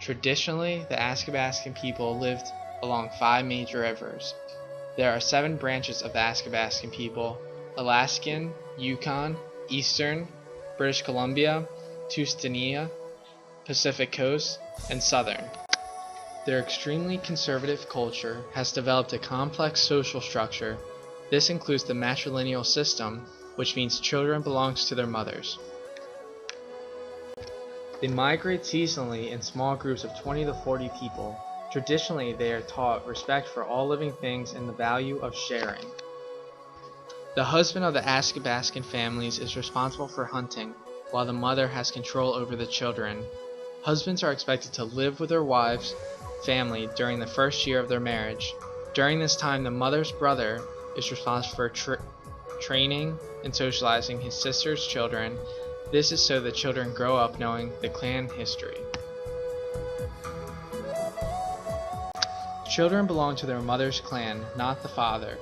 Traditionally, the Athabascan people lived along 5 major rivers. There are 7 branches of the Athabascan people: Alaskan, Yukon, Eastern, British Columbia, Tusitania, Pacific Coast, and Southern. Their extremely conservative culture has developed a complex social structure. This includes the matrilineal system, which means children belong to their mothers. They migrate seasonally in small groups of 20 to 40 people. Traditionally, they are taught respect for all living things and the value of sharing. The husband of the Athabascan families is responsible for hunting, while the mother has control over the children. Husbands are expected to live with their wives' family during the first year of their marriage. During this time, the mother's brother is responsible for training and socializing his sister's children. This is so the children grow up knowing the clan history. Children belong to their mother's clan, not the father.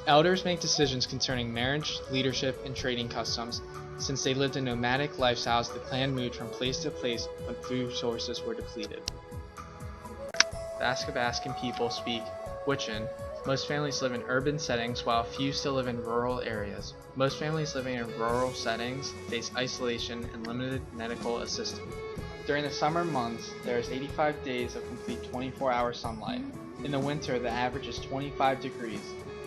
Elders make decisions concerning marriage, leadership, and trading customs. Since they lived in nomadic lifestyles, the clan moved from place to place when food sources were depleted. The Athabascan people speak Wiccan. Most families live in urban settings, while few still live in rural areas. Most families living in rural settings face isolation and limited medical assistance. During the summer months, there is 85 days of complete 24-hour sunlight. In the winter, the average is 25 degrees.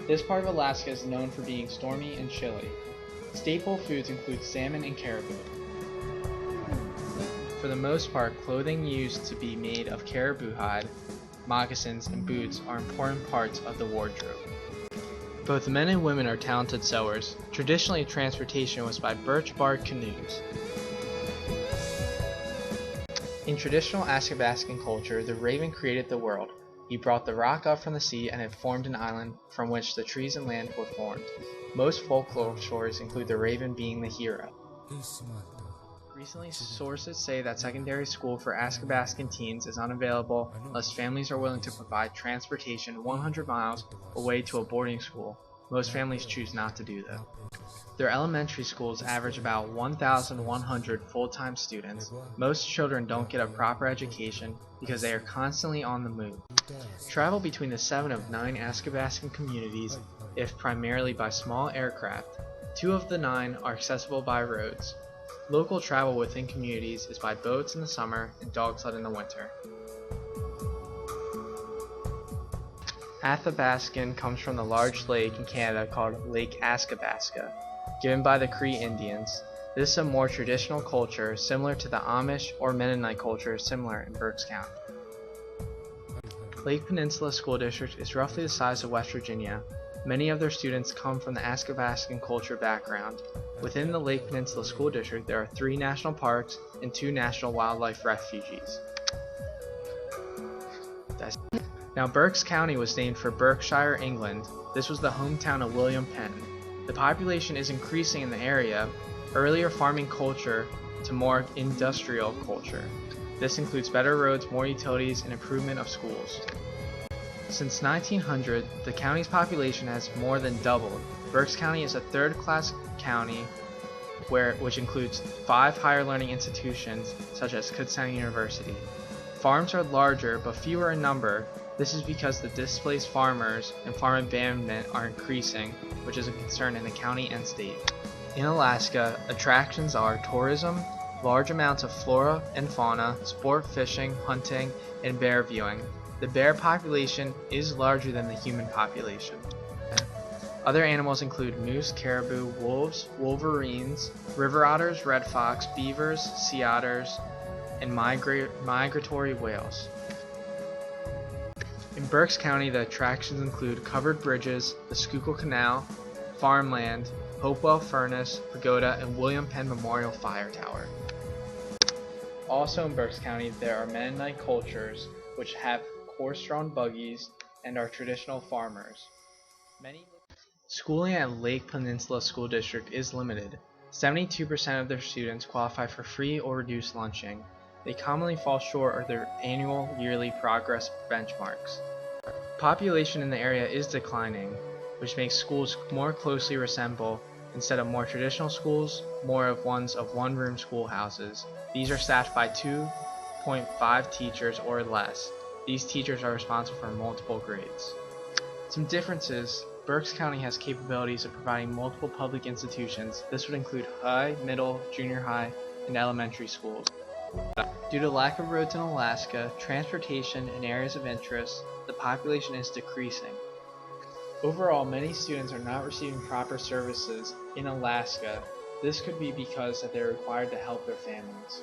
This part of Alaska is known for being stormy and chilly. Staple foods include salmon and caribou. For the most part, clothing used to be made of caribou hide, moccasins, and boots are important parts of the wardrobe. Both men and women are talented sewers. Traditionally, transportation was by birch bark canoes. In traditional Athabascan culture, the raven created the world. He brought the rock up from the sea and it formed an island from which the trees and land were formed. Most folklore stories include the raven being the hero. Recently, sources say that secondary school for Athabascan teens is unavailable unless families are willing to provide transportation 100 miles away to a boarding school. Most families choose not to do that. Their elementary schools average about 1,100 full-time students. Most children don't get a proper education because they are constantly on the move. Travel between the 7 of 9 Athabascan communities, if primarily by small aircraft. 2 of the 9 are accessible by roads. Local travel within communities is by boats in the summer and dog sled in the winter. Athabascan comes from the large lake in Canada called Lake Athabasca, given by the Cree Indians. This is a more traditional culture similar to the Amish or Mennonite culture similar in Berks County. Lake Peninsula School District is roughly the size of West Virginia. Many of their students come from the Athabascan culture background. Within the Lake Peninsula School District, there are 3 national parks and 2 national wildlife refuges. Now, Berks County was named for Berkshire, England. This was the hometown of William Penn. The population is increasing in the area, earlier farming culture to more industrial culture. This includes better roads, more utilities, and improvement of schools. Since 1900, the county's population has more than doubled. Berks County is a third-class county which includes 5 higher learning institutions such as Kutztown University. Farms are larger but fewer in number. This is because the displaced farmers and farm abandonment are increasing, which is a concern in the county and state. In Alaska, attractions are tourism, large amounts of flora and fauna, sport fishing, hunting, and bear viewing. The bear population is larger than the human population. Other animals include moose, caribou, wolves, wolverines, river otters, red fox, beavers, sea otters, and migratory whales. In Berks County, the attractions include covered bridges, the Schuylkill Canal, farmland, Hopewell Furnace, Pagoda, and William Penn Memorial Fire Tower. Also in Berks County, there are Mennonite cultures, which have horse-drawn buggies and are traditional farmers. Schooling at Lake Peninsula School District is limited. 72% of their students qualify for free or reduced lunching. They commonly fall short of their annual yearly progress benchmarks. Population in the area is declining, which makes schools more closely resemble, instead of more traditional schools, more of ones of one-room schoolhouses. These are staffed by 2 6.5 teachers or less. These teachers are responsible for multiple grades. Some differences: Berks County has capabilities of providing multiple public institutions. This would include high, middle, junior high, and elementary schools. Due to lack of roads in Alaska, transportation, and areas of interest, the population is decreasing. Overall, many students are not receiving proper services in Alaska. This could be because that they're required to help their families.